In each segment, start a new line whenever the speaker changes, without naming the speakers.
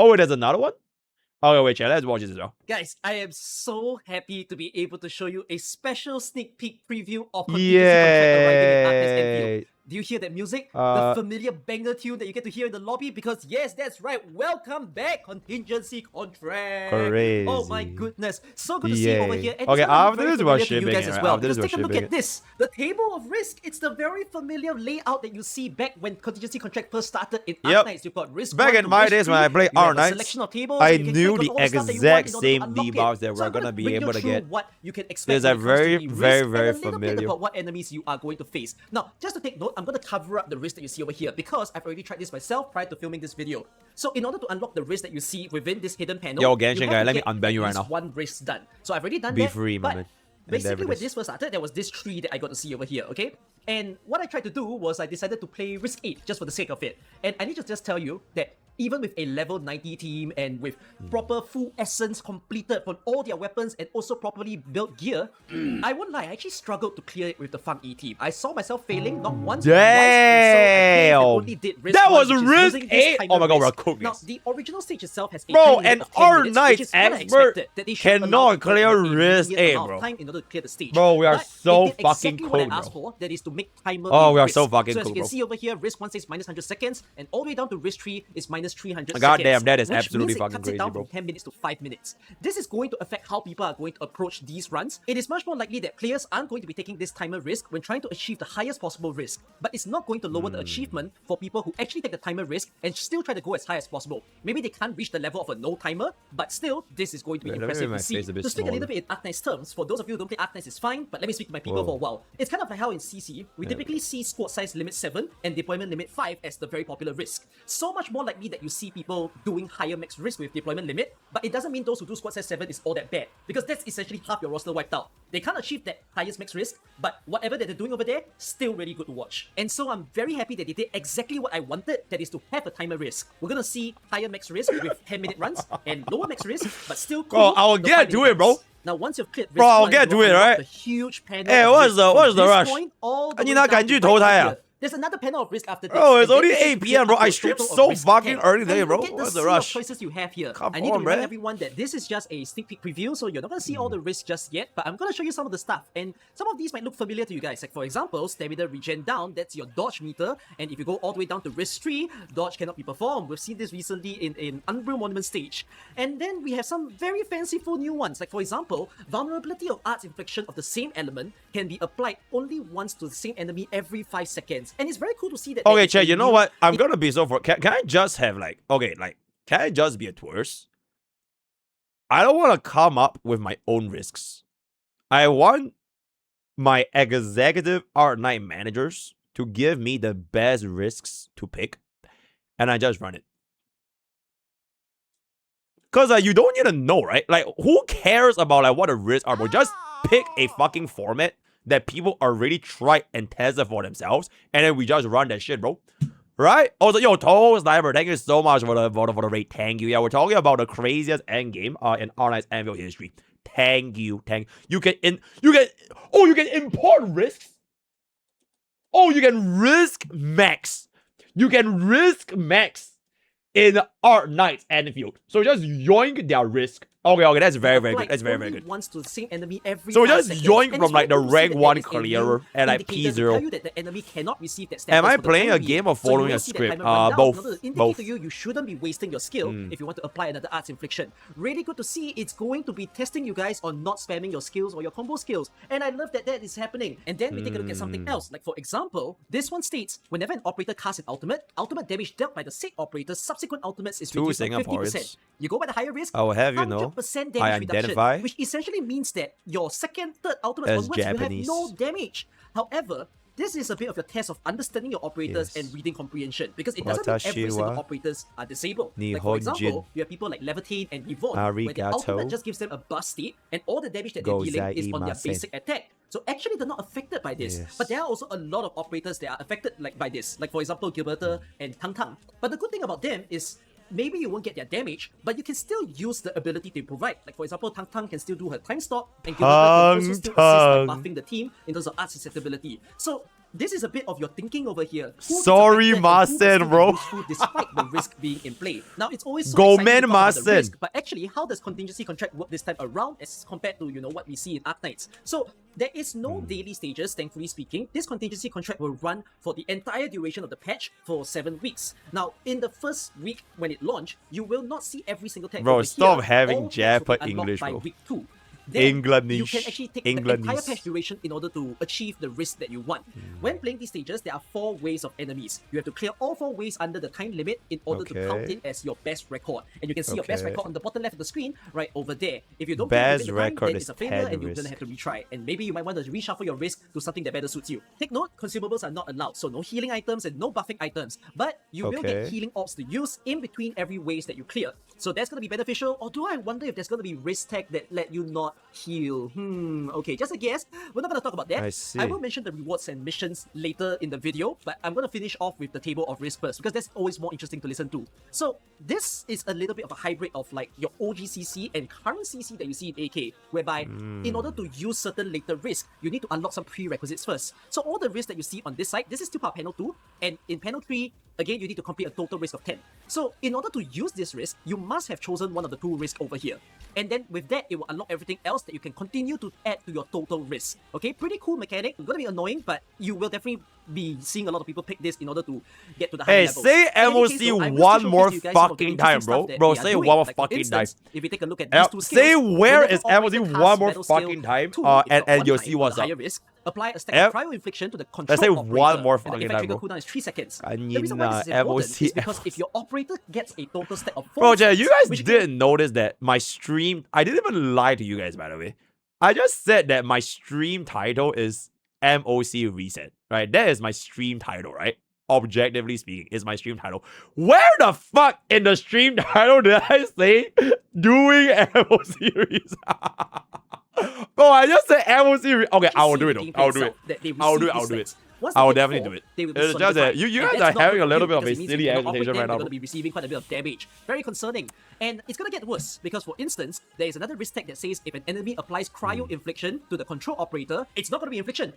Oh, there's another one? Okay, wait, chat. Let's watch this as well.
Guys, I am so happy to be able to show you a special sneak peek preview of Contingency contract arriving in Arctis Endfield. Do you hear that music? The familiar banger tune that you get to hear in the lobby? Because yes, that's right. Welcome back, Contingency contract.
Crazy.
Oh my goodness. So good to see you over here. And
okay,
after this
we're
shipping you guys as well. Just take a look
shipping
at this. The table of risk. It's the very familiar layout that you see back when Contingency contract first started in Arknights. You've got risk.
Back in my days when I played Arknights, I knew the exact same debuffs that we're gonna be able to get.
What you can expect.
There's a very familiar
about what enemies you are going to face. Now, just to take note, I'm going to cover up the risk that you see over here because I've already tried this myself prior to filming this video. So in order to unlock the risk that you see within this hidden panel,
yo, Genshin guy, let me unban you right now.
One risk done. So I've already done
Be
that.
free,
but
man.
basically, when this first started, there was this tree that I got to see over here, okay? And what I tried to do was I decided to play risk 8 just for the sake of it. And I need to just tell you that even with a level 90 team and with proper full essence completed for all their weapons and also properly built gear, I won't lie, I actually struggled to clear it with the Fang E team. I saw myself failing not once, but twice, and so I only did risk
that was
1,
risk 8? Oh my god, we're cooked.
Now, the original stage itself has a
bro,
time
and
limit of 10
our
minutes,
Knights expert cannot clear risk 8, bro.
Time in order to clear the stage.
Bro, we are
but
so
it did
fucking
exactly
cool,
what I asked for, that is to make timer
we are
risk.
so fucking
so as
cool,
you can
bro.
see over here, risk 1 says minus 100 seconds, and all the way down to risk 3 is minus 300
God
seconds.
damn, that is
which
absolutely
means
fucking
it cuts
crazy,
it down
bro.
from 10 minutes to 5 minutes. This is going to affect how people are going to approach these runs. It is much more likely that players aren't going to be taking this timer risk when trying to achieve the highest possible risk, but it's not going to lower the achievement for people who actually take the timer risk and still try to go as high as possible. Maybe they can't reach the level of a no timer, but still, this is going to be impressive to see. To speak a little bit in Arknights terms, for those of you who don't play Arknights, it's fine, but let me speak to my people for a while. It's kind of like how in CC, we typically see squad size limit 7 and deployment limit 5 as the very popular risk. So much more likely that you see people doing higher max risk with deployment limit, but it doesn't mean those who do squad size 7 is all that bad, because that's essentially half your roster wiped out. They can't achieve that highest max risk, but whatever that they're doing over there, still really good to watch. And so I'm very happy that they did exactly what I wanted, that is to have a timer risk. We're gonna see higher max risk with 10-minute runs, and lower max risk, but still cool.
Bro, I'll get to it, bro.
Now, once you've cleared risk,
bro, I'll get to it, right?
The huge panel.
Hey, what's the rush?
There's another panel of risk after this.
Bro, it's only 8 PM, bro. I stripped so fucking early there, bro. What's the rush?
Choices you have here.
Come
I need to
on,
remind
bro.
everyone that this is just a sneak peek preview, so you're not gonna see all the risks just yet, but I'm gonna show you some of the stuff. And some of these might look familiar to you guys. Like for example, stamina regen down, that's your dodge meter. And if you go all the way down to risk 3, dodge cannot be performed. We've seen this recently in Unreal Monument stage. And then we have some very fanciful new ones. Like for example, vulnerability of arts infliction of the same element can be applied only once to the same enemy every 5 seconds. And it's very cool to see that.
Okay, chat, you know what? I'm gonna be so for. Can I just have can I just be a tourist? I don't want to come up with my own risks. I want my executive art night managers to give me the best risks to pick, and I just run it. Cause you don't need to know, right? Like, who cares about like what the risks are, bro? Just pick a fucking format that people already tried and tested for themselves, and then we just run that shit, bro. Right? Also, yo, Toho Sniper, thank you so much for the rate. Thank you. Yeah, we're talking about the craziest end game in Arknights Endfield history. Thank you. You can import risks. Oh, you can risk max. You can risk max in Arknights Endfield. So just yoink their risk. Okay, that's very good. That's very good.
Once to the same enemy every
so just
seconds.
yoink from like the rank 1 clearer and like P0.
Tell you that the enemy cannot receive that
Am I playing a game or following a script? Both.
Indicate to you shouldn't be wasting your skill if you want to apply another arts infliction. Really good to see. It's going to be testing you guys on not spamming your skills or your combo skills. And I love that is happening. And then we take a look at something else. Like for example, this one states, whenever an operator casts an ultimate damage dealt by the said operator's subsequent ultimates is reduced by 50%. You go by the higher risk,
I will have you know, I identify,
which essentially means that your second, third ultimate onwards, you have no damage. However, this is a bit of a test of understanding your operators and reading comprehension, because it doesn't mean every single operators are disabled. Like for example, you have people like Levitate and Yvonne, where the ultimate just gives them a burst state, and all the damage that they're dealing is on their basic attack. So actually, they're not affected by this. But there are also a lot of operators that are affected by this. Like for example, Gilberta and Tang Tang. But the good thing about them is, maybe you won't get their damage, but you can still use the ability they provide. Like for example, Tang Tang can still do her time stop, and Gilberta can also still assist by buffing the team in terms of art susceptibility. So this is a bit of your thinking over here. Who
Sorry,
gets affected and who will
Marcin,
still be
bro.
useful despite the risk being in play. Now, it's always so
Go
exciting
man,
to talk about the
Marcin.
risk, but actually, how does contingency contract work this time around as compared to, what we see in Arknights? So, there is no daily stages, thankfully speaking. This contingency contract will run for the entire duration of the patch for 7 weeks. Now, in the first week when it launched, you will not see every single tag
Bro,
over
stop
here.
having
All tags will be
Jappa
unlocked
English,
by
bro.
week 2. Then you
English.
can actually take the entire
English.
patch duration in order to achieve the risk that you want. When playing these stages, there are 4 waves of enemies. You have to clear all 4 waves under the time limit in order to count
Okay.
it as your best record. And you can see your best
Okay.
record on the bottom left of the screen, right over there. If you don't
Best
play within the time,
record
then
is
it's a failure
10
and you're gonna have to retry. And maybe you might want to reshuffle your risk to something that better suits you. Take note, consumables are not allowed, so no healing items and no buffing items. But you will get
Okay.
healing orbs to use in between every waves that you clear. So that's gonna be beneficial. Or do I wonder if there's gonna be risk tag that let you not heal? Okay, just a guess. We're not gonna talk about that.
I see.
I will mention the rewards and missions later in the video, but I'm gonna finish off with the table of risk first because that's always more interesting to listen to. So this is a little bit of a hybrid of like your OG CC and current CC that you see in AK, whereby in order to use certain later risk, you need to unlock some prerequisites first. So all the risks that you see on this side, this is still part of panel 2, and in panel 3, again, you need to complete a total risk of 10. So in order to use this risk, you must have chosen one of the 2 risks over here. And then with that, it will unlock everything else that you can continue to add to your total risk. Okay, pretty cool mechanic. It's gonna be annoying, but you will definitely be seeing a lot of people pick this in order to get to the high
Hey,
levels.
say
In any
MOC
case, though, I will
one
still
more
showcase you guys some of the
fucking time,
interesting
bro.
stuff that
Bro,
they are
say
doing.
one more
Like, for
fucking
instance,
time.
if we take a look at these 2 skills,
Say where is
whenever
MOC
operator
one
casts
more
battle skill
fucking time,
2,
and
it's
you'll
one
see
time
what's
for the
up.
higher risk. Apply a stack
Yep.
of cryo infliction to the control
Let's say
operator,
one more
and the
fucking
effect
time,
trigger
bro.
cooldown is 3 seconds.
I
The reason why this is
mean,
important
MOC,
is because if your operator gets a total stack of 4
Bro, Jay, you
stacks,
guys
which you
didn't notice that my stream. I didn't even lie to you guys, by the way. I just said that my stream title is MOC Reset, right? That is my stream title, right? Objectively speaking, is my stream title. Where the fuck in the stream title did I say doing MOC Reset? Bro, I just said MOC Reset. Okay, I will do it though. I will do it. I will do it. I will do it. I will definitely do it. It's just that you guys are having a little bit of a silly agitation right now.
They're going to be receiving quite a bit of damage. Very concerning. And it's going to get worse because, for instance, there is another risk tag that says if an enemy applies cryo infliction to the control operator, it's not going to be infliction.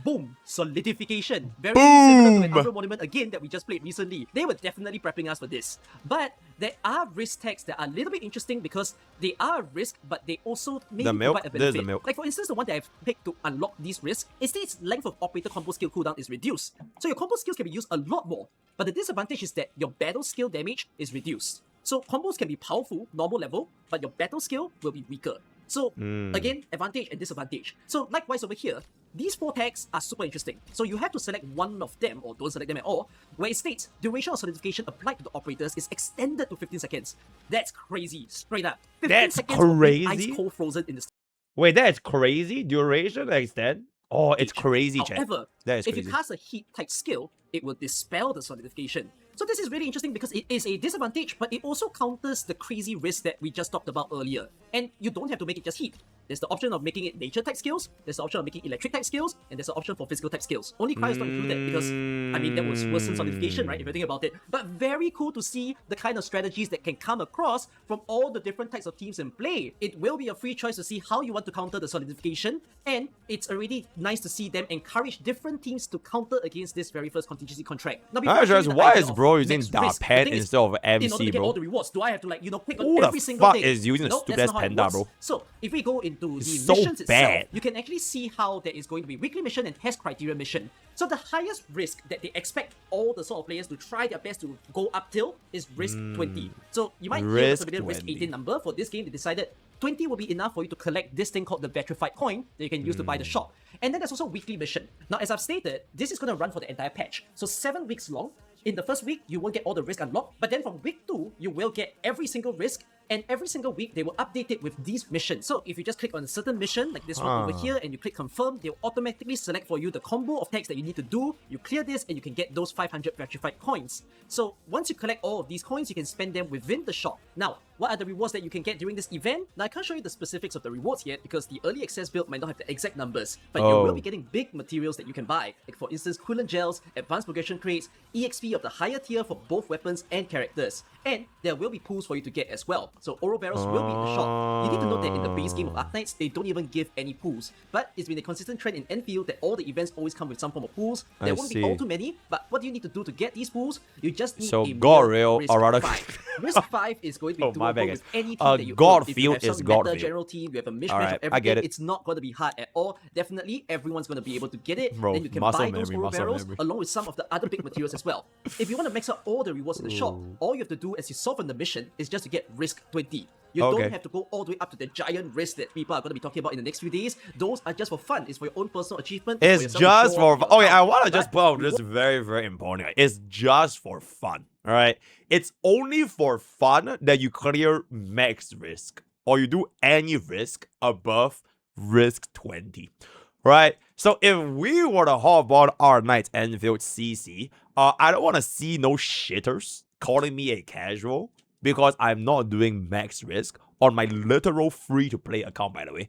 Boom! Solidification. Very similar to an Umbral Monument again that we just played recently. They were definitely prepping us for this. But there are risk tags that are a little bit interesting because they are a risk, but they also maybe
The milk?
provide a
This is
benefit.
the milk.
Like for instance, the one that I've picked to unlock these risks, it states length of operator combo skill cooldown is reduced. So your combo skills can be used a lot more. But the disadvantage is that your battle skill damage is reduced. So combos can be powerful, normal level, but your battle skill will be weaker. So again, advantage and disadvantage. So likewise over here, these 4 tags are super interesting. So you have to select one of them, or don't select them at all, where it states duration of solidification applied to the operators is extended to 15 seconds. That's crazy, straight up. 15
That's
seconds of being
crazy?
ice cold frozen in the
Wait, that is crazy. Duration extend. Oh, it's crazy, chat.
However,
That is
if
crazy.
you cast a heat type skill, it will dispel the solidification. So this is really interesting because it is a disadvantage, but it also counters the crazy risk that we just talked about earlier. And you don't have to make it just heat. There's the option of making it nature type skills, there's the option of making electric type skills, and there's the option for physical type skills. Only cryo is not included because, I mean, that was worsen solidification, right, if you think about it. But very cool to see the kind of strategies that can come across from all the different types of teams in play. It will be a free choice to see how you want to counter the solidification, and it's already nice to see them encourage different teams to counter against this very first contingency contract. Now, before I show you the
Why
idea
is
of
bro using
next
Da
risk, the
Pen
thing is,
instead of
in order to
MC,
get all
bro?
the rewards, do I have to like, click on
Who the
every single
fuck
thing?
is using the
No,
stupid
that's
ass
not how it
panda,
works.
bro?
So if we go into the
so
missions
bad.
itself, you can actually see how there is going to be weekly mission and test criteria mission. So the highest risk that they expect all the sort of players to try their best to go up till is risk 20. So you might hear the
Risk
familiar risk
20.
18 number. For this game, they decided 20 will be enough for you to collect this thing called the Vitrified Coin that you can use to buy the shop. And then there's also weekly mission. Now, as I've stated, this is going to run for the entire patch. So 7 weeks long. In the first week, you won't get all the risk unlocked, but then from week 2, you will get every single risk, and every single week, they will update it with these missions. So if you just click on a certain mission, like this one over here, and you click confirm, they'll automatically select for you the combo of tags that you need to do. You clear this, and you can get those 500 Vitrified coins. So once you collect all of these coins, you can spend them within the shop. Now, What are the rewards that you can get during this event? Now, I can't show you the specifics of the rewards yet because the early access build might not have the exact numbers, but you will be getting big materials that you can buy, like for instance coolant gels, advanced progression crates, EXP of the higher tier for both weapons and characters, and there will be pools for you to get as well. So Oro barrels will be in the shop. You need to note that in the base game of Arknights, they don't even give any pools, but it's been a consistent trend in Endfield that all the events always come with some form of pools. There won't be all too many, but what do you need to do to get these pools? You just need a
Goril,
risk
or rather
5. Risk 5 is going to be doable with any team that you
God
own. If you
field
have some
is God
meta
field.
general team, you have a mishmash
Alright,
of
I
everything,
get it.
it's not going to be hard at all. Definitely, everyone's going to be able to get it.
Bro,
then you can
muscle
buy those
memory,
Oro
muscle
barrels
memory.
along with some of the other big materials as well. If you want to max out all the rewards in the shop, all you have to do as you solve on the mission is just to get risk 20. You don't have to go all the way up to the giant risk that people are going to be talking about in the next few days. Those are just for fun. It's for your own personal achievement.
It's just for fun. Okay, I want to just put out
this
this very, very important. It's just for fun. All right. It's only for fun that you clear max risk or you do any risk above risk 20. Right? So if we were to hop on our Knights Endfield CC, I don't want to see no shitters calling me a casual because I'm not doing max risk on my literal free-to-play account, by the way.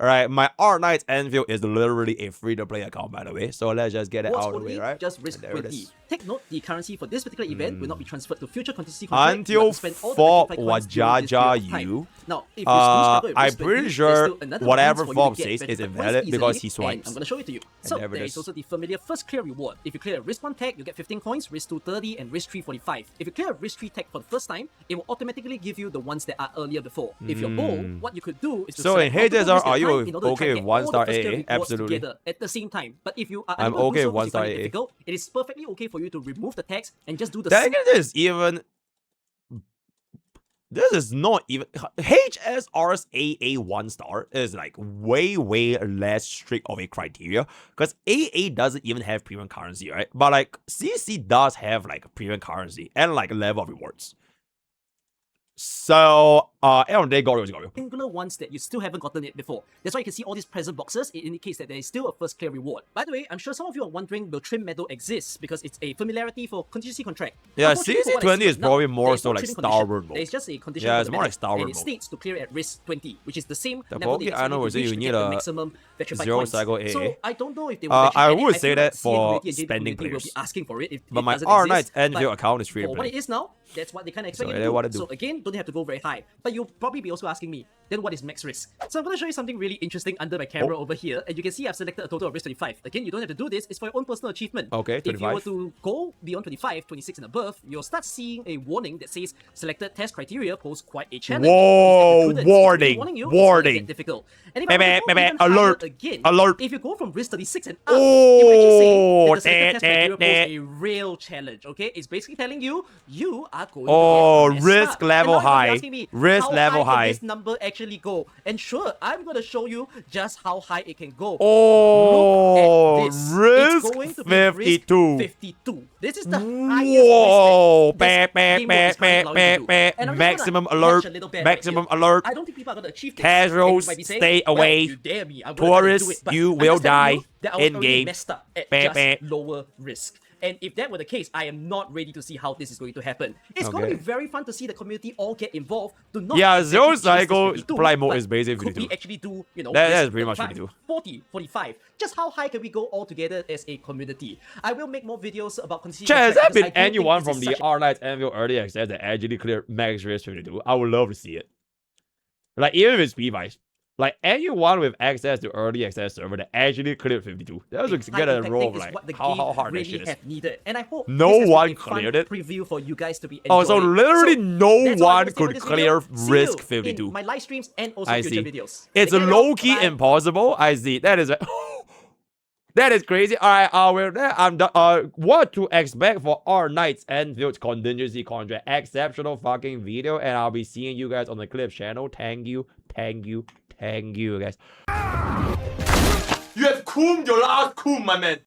Alright, my Arknights Endfield is literally a free-to-play account, by the way. So let's just get it out of the way, right?
Just risk 20. Take note, the currency for this particular event will not be transferred to future contingency
contracts. Until Fob Wajaja you.
Now, if you struggle with
I'm
risk
pretty
20,
sure
there's still another
whatever
means for you to
Fob
get
says is
verified
invalid
points
because
easily,
he swipes.
and I'm going to show it to you. So there is also the familiar first clear reward. If you clear a risk 1 tag, you get 15 coins, risk 2 30, and risk 3 45. If you clear a risk 3 tag for the first time, it will automatically give you the ones that are earlier before. If you're bold, what you could do is to
So in
select multiple
HSR,
risks at
are
a
you
time in order to try
okay
and
with
get all the
1-star
first clear
AA?
rewards
Absolutely.
together at the same time. But if you are
I'm
unable
okay
to do
with
so because you
1-star
find it
AA.
difficult, it is perfectly okay for you to remove the tags and just do the
That is even. This is not even HSR's AA 1-star is like way less strict of a criteria because AA doesn't even have premium currency, right? But like CC does have like premium currency and like level of rewards. So end of the day, Goril is Goril.
singular ones that you still haven't gotten it before. That's why you can see all these present boxes. It indicates that there is still a first clear reward. By the way, I'm sure some of you are wondering, will Trim Medal exist? Because it's a familiarity for contingency contract.
Yeah,
Unfortunately, for what I
CC20
see
is
now,
probably more
there is
so
no
like
trimming
Star
condition.
Wars mode.
There is just a condition
Yeah,
for
it's
the
more
medal,
like Star
and
Wars
it
mode.
states to clear at risk 20, which is the same
The
level
Pokke,
that
I know,
you
was it
need
you
to
need
reach to get
a
the maximum petrified
zero
points.
cycle AA.
So I don't know if they will let you
I
get it.
would
I
say
feel
that
like CA
for
community and JD
spending
community will be
players.
asking for it if
But
it
my
doesn't
Arknights
exist.
Endfield
But
account is free to
for what
play.
it is now, that's what they kind of expect
So
you
they
to
what to
do.
do.
So again, don't have to go very high. But you'll probably be also asking me, then what is max risk? So I'm going to show you something really interesting under my camera over here. And you can see I've selected a total of risk 25. Again, you don't have to do this. It's for your own personal achievement.
Okay,
If you were
25.
to go beyond 25, 26 and above, you'll start seeing a warning that says selected test criteria pose quite a challenge.
Whoa,
It's
warning,
warning you, it's gonna
warning.
get difficult. And if I were to go even
alert,
higher again,
alert.
if you go from risk 36 and up, it might just say that the selected test criteria pose a real challenge. Okay, it's basically telling you you are going to get messed
risk
up.
level
And now you're
high.
asking me,
Risk
how
level
high
high.
can this number actually go? And sure, I'm going to show you just how high it can go.
Oh,
Look at this.
risk
It's going to be
52.
Risk 52. This is the
Whoa,
highest risk that this game mode is currently allowing you to do. And I'm just
maximum
gonna
alert,
catch a little bit
maximum
right here.
alert.
I don't think people are going to achieve this.
Casuals,
And you might be saying,
stay
well,
away.
you dare me. I'm gonna try to do
Tourists,
it. But
you
I'm
will
just telling
die
you that I was
in
already
game.
messed up at
Bam,
just
bam.
lower risk. And if that were the case, I am not ready to see how this is going to happen. It's going to be very fun to see the community all get involved to not
Yeah,
exactly
Zero
chase this
Cycle
52,
fly mode
but
is basically
could
52.
we actually do, you know,
That
risk
is pretty much
35,
52.
40, 45. Just how high can we go all together as a community? I will make more videos about contingency.
Chat, has there
because
been
I do think
anyone
this is
from the
such a
Arknights Anvil Early Access that actually cleared max risk 52? I would love to see it. Like, even if it's P5. Like, anyone with access to Early Access server that actually cleared 52. That was get a roll of, like, how hard
really
that shit is.
have needed. And I hope
No
this has been
one
a fun
cleared it.
preview for you guys to be
Oh,
enjoying.
so literally no
that's all I
one
have to say about
could
this
clear
video. See
risk
you
52.
in my live streams and also
I
future
see.
videos.
It's
Take care,
low-key
bye.
impossible. I see. That is... That is crazy. Alright, well, I'm done. What to expect for our Knights Endfield Contingency contract. Exceptional fucking video. And I'll be seeing you guys on the Clip channel. Thank you, guys. You have cooled your last cool, my man.